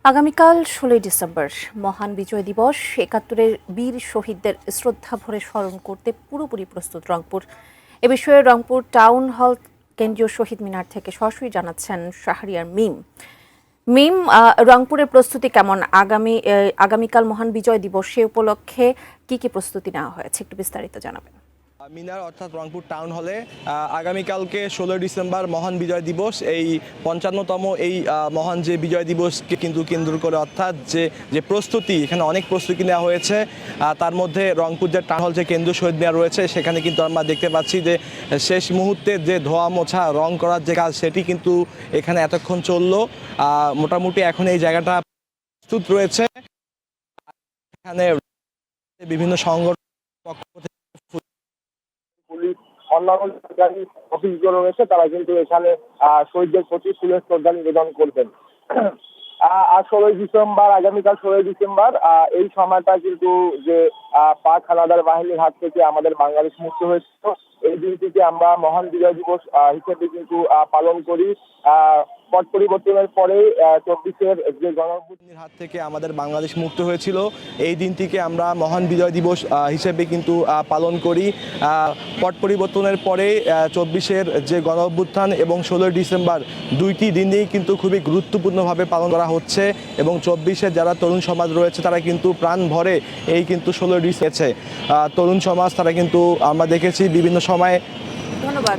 আগামীকাল ১৬ই ডিসেম্বর মহান বিজয় দিবস। ৭১-এর বীর শহীদদের শ্রদ্ধা ভরে স্মরণ করতে পুরোপুরি প্রস্তুত রংপুর। এ বিষয়ে রংপুর টাউন হল কেন্দ্রীয় শহীদ মিনার থেকে সরাসরি জানাচ্ছেন শাহরিয়ার মিম। মিম, রংপুরের প্রস্তুতি কেমন? আগামীকাল মহান বিজয় দিবস, সে উপলক্ষে কি প্রস্তুতি নেওয়া হয়েছে, একটু বিস্তারিত জানাবেন। মিনার অর্থাৎ রংপুর টাউন হলে আগামীকালকে ১৬ ডিসেম্বর মহান বিজয় দিবস, এই ৫৫তম এই মহান যে বিজয় দিবসকে কিন্তু কেন্দ্র করে অর্থাৎ যে প্রস্তুতি, এখানে অনেক প্রস্তুতি নেওয়া হয়েছে। তার মধ্যে রংপুর যে টাউন হল যে কেন্দ্রীয় শহীদ মিনার রয়েছে, সেখানে কিন্তু আমরা দেখতে পাচ্ছি যে শেষ মুহূর্তে যে ধোয়া মোছা রং করার যে কাজ, সেটি কিন্তু এখানে এতক্ষণ চললো। মোটামুটি এখন এই জায়গাটা প্রস্তুত রয়েছে। এখানে বিভিন্ন সংগঠন পক্ষ থেকে পুলিশ, অন্যান্য সরকারি অফিসগুলো রয়েছে, তারা কিন্তু এখানে শহীদদের প্রতি ফুলের শ্রদ্ধা নিবেদন করবেন। আর ১৬ই ডিসেম্বর, আগামীকাল ১৬ই ডিসেম্বর, এই সময়টা কিন্তু যে পাক হানাদার বাহিনীর হাত থেকে আমাদের বাংলাদেশ মুক্ত হয়েছিল, এই দিনটিকে আমরা মহান বিজয় দিবস হিসেবে কিন্তু পালন করি। পট পরিবর্তনের পরে ২৪-এর যে গণঅভ্যুত্থানের হাত থেকে আমাদের বাংলাদেশ মুক্ত হয়েছিল, এই দিনটিকে আমরা মহান বিজয় দিবস হিসেবে কিন্তু পালন করি। পট পরিবর্তনের পরে ২৪-এর যে গণঅভ্যুত্থান এবং ১৬ই ডিসেম্বর, দুইটি দিনেই কিন্তু খুবই গুরুত্বপূর্ণভাবে পালন করা হচ্ছে এবং ২৪-এর যারা তরুণ সমাজ রয়েছে, তারা কিন্তু প্রাণ ভরে এই কিন্তু ১৬ই ডিসেম্বর তরুণ সমাজ, তারা কিন্তু আমরা দেখেছি বিভিন্ন সময়ে। ধন্যবাদ।